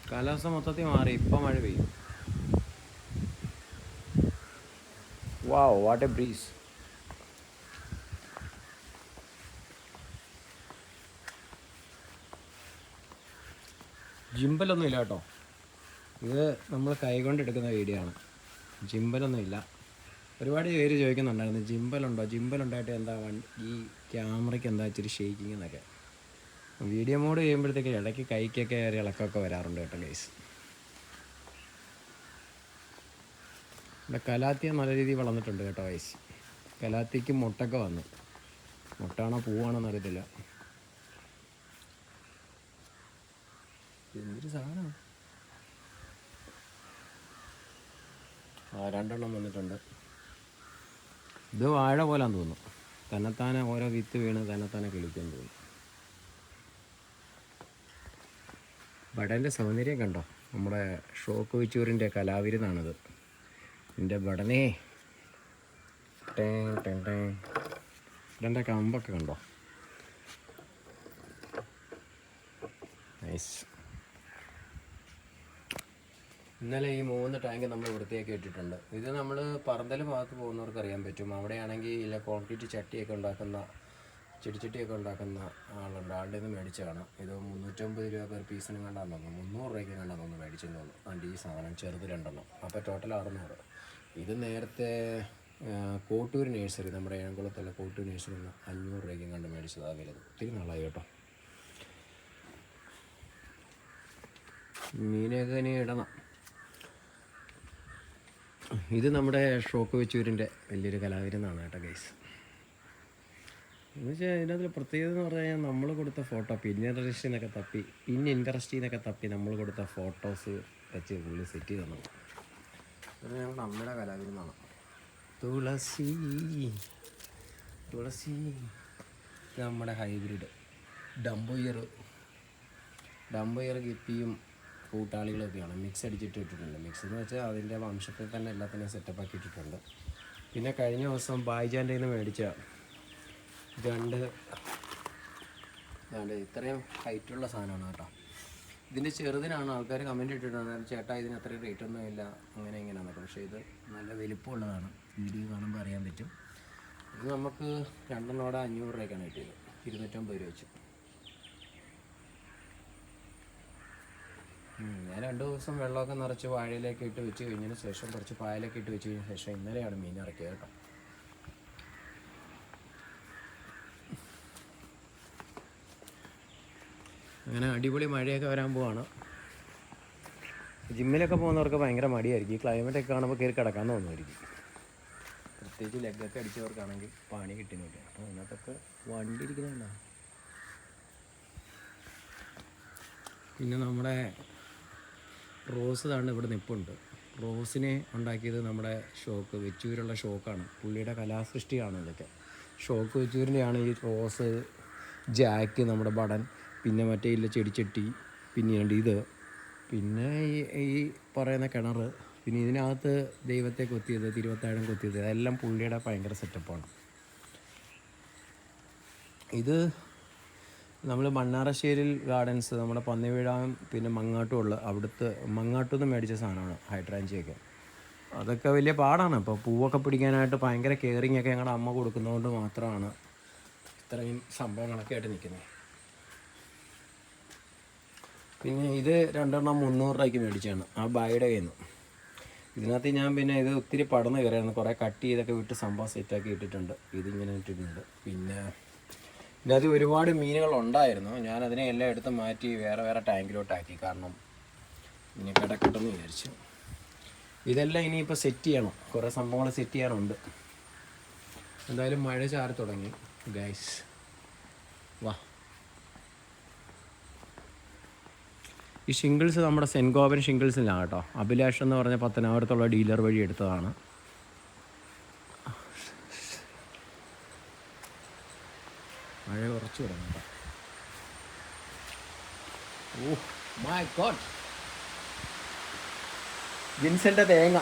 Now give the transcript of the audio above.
കാലാവസ്ഥ മൊത്തത്തിൽ മാറി. ഇപ്പം മഴ പെയ്യും. വാവ്, വാട്ട് എ ബ്രീസ്. ജിമ്പലൊന്നും ഇല്ല കേട്ടോ. ഇത് നമ്മൾ കൈകൊണ്ട് എടുക്കുന്ന വീഡിയോ ആണ്. ജിമ്പലൊന്നും ഇല്ല. ഒരുപാട് പേര് ചോദിക്കുന്നുണ്ടായിരുന്നു ജിമ്പലുണ്ടോ, ജിമ്പലുണ്ടായിട്ട് എന്താ ഈ ക്യാമറയ്ക്ക് എന്താ ഇച്ചിരി ഷേക്കിങ് എന്നൊക്കെ. വീഡിയോ മോഡ് ചെയ്യുമ്പോഴത്തേക്ക് ഇടയ്ക്ക് കൈക്കൊക്കെ ഒരു ഇളക്കമൊക്കെ വരാറുണ്ട് കേട്ടോ ഗൈസ്. ഇവിടെ കലാത്തിയ നല്ല രീതിയിൽ വളർന്നിട്ടുണ്ട് കേട്ടോ ഗൈസ്. കലാത്തിക്ക് മുട്ടൊക്കെ വന്നു. മുട്ടാണോ പൂവാണോ എന്നറിയത്തില്ല. എന്തൊരു സാധനമാണ്. രണ്ടെണ്ണം വന്നിട്ടുണ്ട്. ഇത് വാഴ പോലാന്ന് തോന്നുന്നു. തന്നെത്താനെ ഓരോ വിത്ത് വീണ് തന്നെത്താനെ കിളിക്കുമെന്ന് തോന്നുന്നു. ബടൻ്റെ സൗന്ദര്യം കണ്ടോ. നമ്മുടെ ഷോക്ക് വിച്ചൂരിൻ്റെ കലാവിരുന്നാണിത്. ഇതിൻ്റെ ബടനേ ബടൻ്റെ കമ്പൊക്കെ കണ്ടോ. നൈസ്. ഇന്നലെ ഈ 3 ടാങ്ക് നമ്മൾ വൃത്തിയാക്കി ഇട്ടിട്ടുണ്ട്. ഇത് നമ്മൾ പറന്തൽ ഭാഗത്ത് പോകുന്നവർക്ക് അറിയാൻ പറ്റും. അവിടെയാണെങ്കിൽ ഇല്ല കോൺക്രീറ്റ് ചട്ടിയൊക്കെ ഉണ്ടാക്കുന്ന ചെടിച്ചട്ടിയൊക്കെ ഉണ്ടാക്കുന്ന ആളുണ്ട്. ആളുടെ നിന്ന് മേടിച്ചതാണ്. ഇത് 350 രൂപ പെർ പീസിനും കണ്ടാന്ന് തോന്നുന്നു. 300 രൂപയ്ക്ക് കണ്ടാന്ന് തോന്നുന്നു മേടിച്ചെന്ന് തോന്നുന്നു. അതുകൊണ്ട് ഈ സാധനം ചെറുത് 2 അപ്പോൾ ടോട്ടൽ 600. ഇത് നേരത്തെ കോട്ടൂർ നേഴ്സറി, നമ്മുടെ ഏഴംകുളത്തുള്ള കോട്ടൂർ നേഴ്സറിയിൽ നിന്ന് 500 രൂപയ്ക്കും കണ്ട് മേടിച്ചതാണ് വലുത്. ഒത്തിരി നാളായി കേട്ടോ. മീനൊക്കെ ഇനി ഇടണം. ഇത് നമ്മുടെ ഷോക്ക് വെച്ചൂരിൻ്റെ വലിയൊരു കലാവിരുന്നാണ് കേട്ടോ ഗൈസ്. എന്ന് വെച്ചാൽ ഇതിനകത്ത് പ്രത്യേകത എന്ന് പറഞ്ഞു കഴിഞ്ഞാൽ നമ്മൾ കൊടുത്ത ഫോട്ടോ ഇൻട്രസ്റ്റിന്നൊക്കെ തപ്പി നമ്മൾ കൊടുത്ത ഫോട്ടോസ് വെച്ച് പുള്ളി സെറ്റ് ചെയ്ത് തന്നു. അത് ഞങ്ങളുടെ അമ്മയുടെ കലാവിരുന്നാണ്. തുളസി ഇത് നമ്മുടെ ഹൈബ്രിഡ് ഡംബോയർ ഗിപ്പിയും കൂട്ടാളികളൊക്കെയാണ്. മിക്സ് അടിച്ചിട്ട് ഇട്ടിട്ടുണ്ട്. മിക്സ് എന്ന് വെച്ചാൽ അതിൻ്റെ വംശത്തിൽ തന്നെ എല്ലാത്തിനെയും സെറ്റപ്പ് ആക്കി ഇട്ടിട്ടുണ്ട്. പിന്നെ കഴിഞ്ഞ ദിവസം ബായ്ജാൻ്റെ നിന്ന് മേടിച്ച 2 ഇത്രയും ഹൈറ്റുള്ള സാധനമാണ് കേട്ടോ. ഇതിൻ്റെ ചെറുതിനാണ് ആൾക്കാർ കമൻറ്റ് ഇട്ടിട്ടുണ്ട്, ചേട്ടാ ഇതിന് അത്രയും റേറ്റൊന്നും ഇല്ല അങ്ങനെ ഇങ്ങനെയാണെന്നൊക്കെ. പക്ഷേ ഇത് നല്ല വലിപ്പമുള്ളതാണ്. വീഡിയോ കാണുമ്പോൾ അറിയാൻ പറ്റും. ഇത് നമുക്ക് 2 500 രൂപയ്ക്കാണ് കിട്ടിയത്. 250 രൂപ വെച്ച്. ഞാൻ 2 ദിവസം വെള്ളമൊക്കെ നിറച്ച് വാഴയിലേക്ക് ഇട്ട് വെച്ച് കഴിഞ്ഞതിന് ശേഷം കുറച്ച് പായലൊക്കെ ഇട്ട് വെച്ച് കഴിഞ്ഞ ശേഷം ഇന്നലെയാണ് മീൻ ഇറക്കിയത് കേട്ടോ. അങ്ങനെ അടിപൊളി മഴയൊക്കെ വരാൻ പോവാണ്. ജിമ്മിലൊക്കെ പോകുന്നവർക്ക് ഭയങ്കര മടിയായിരിക്കും. ഈ ക്ലൈമറ്റൊക്കെ കാണുമ്പോൾ കയറി കിടക്കാൻ തോന്നുമായിരിക്കും. പ്രത്യേകിച്ച് ലെഗൊക്കെ അടിച്ചവർക്കാണെങ്കിൽ പണി കിട്ടുന്നില്ല. അപ്പോൾ അതിനകത്തൊക്കെ വണ്ടി ഇരിക്കുന്നുണ്ടോ. പിന്നെ നമ്മുടെ റോസ് താണ്ട് ഇവിടെ നിൽപ്പുണ്ട്. റോസിനെ ഉണ്ടാക്കിയത് നമ്മുടെ വെച്ചൂരുള്ള ഷോക്കാണ്. പുള്ളിയുടെ കലാസൃഷ്ടിയാണ് ഇതൊക്കെ. ഷോക്ക് വെച്ചൂരിൻ്റെയാണ് ഈ റോസ്, ജാക്ക്, നമ്മുടെ ബടൻ, പിന്നെ മറ്റേ ഇല്ല ചെടിച്ചട്ടി, പിന്നെയുണ്ട് ഇത്, പിന്നെ ഈ പറയുന്ന കിണർ, പിന്നെ ഇതിനകത്ത് ദൈവത്തെ കൊത്തിയത്, തിരുവത്താഴം കൊത്തിയത്, അതെല്ലാം പുള്ളിയുടെ ഭയങ്കര സെറ്റപ്പാണ്. ഇത് നമ്മൾ മണ്ണാറശ്ശേരിൽ ഗാർഡൻസ്, നമ്മുടെ പന്നിവീഴാം പിന്നെ മങ്ങാട്ടുമുള്ള മങ്ങാട്ടു നിന്ന് മേടിച്ച സാധനമാണ് ഹൈഡ്രാഞ്ചിയൊക്കെ. അതൊക്കെ വലിയ പാടാണ്. ഇപ്പോൾ പൂവൊക്കെ പിടിക്കാനായിട്ട് ഭയങ്കര കെയറിങ് ഒക്കെ ഞങ്ങളുടെ അമ്മ കൊടുക്കുന്നതുകൊണ്ട് മാത്രമാണ് ഇത്രയും സംഭവങ്ങളൊക്കെ ആയിട്ട് നിൽക്കുന്നത്. പിന്നെ ഇത് 2 300 രൂപയ്ക്ക് മേടിച്ചാണ് ആ ബായുടെ കയ്യിൽ നിന്ന്. ഇതിനകത്ത് ഞാൻ പിന്നെ ഇത് ഒത്തിരി പടന്ന് കയറിയായിരുന്നു. കുറേ കട്ട് ചെയ്തൊക്കെ വിട്ട് സംഭവം സെറ്റാക്കി ഇട്ടിട്ടുണ്ട്. ഇതിങ്ങനെ ഇട്ടിട്ടുണ്ട്. പിന്നെ ഇതിനകത്ത് ഒരുപാട് മീനുകളുണ്ടായിരുന്നു. ഞാനതിനെ എല്ലാം എടുത്ത് മാറ്റി വേറെ ടാങ്കിലോട്ടാക്കി. കാരണം ഇനി കിടക്കട്ടെന്ന് വിചാരിച്ചു. ഇതെല്ലാം ഇനിയിപ്പോൾ സെറ്റ് ചെയ്യണം. കുറേ സംഭവങ്ങൾ സെറ്റ് ചെയ്യാനുണ്ട്. എന്തായാലും മഴ ചാറി തുടങ്ങി ഗൈസ്. വാ. ഈ ഷിംഗിൾസ് നമ്മുടെ സെൻറ്റ് ഗോപൻ ഷിംഗിൾസിലാണ് കേട്ടോ. അഭിലാഷ് എന്ന് പറഞ്ഞ പത്തനാപുരത്തുള്ള ഡീലർ വഴി എടുത്തതാണ്. മഴ കുറച്ച് തുടങ്ങി കേട്ടോ. ഓ മൈ ഗോഡ്, ജിൻസൻ്റെ തേങ്ങ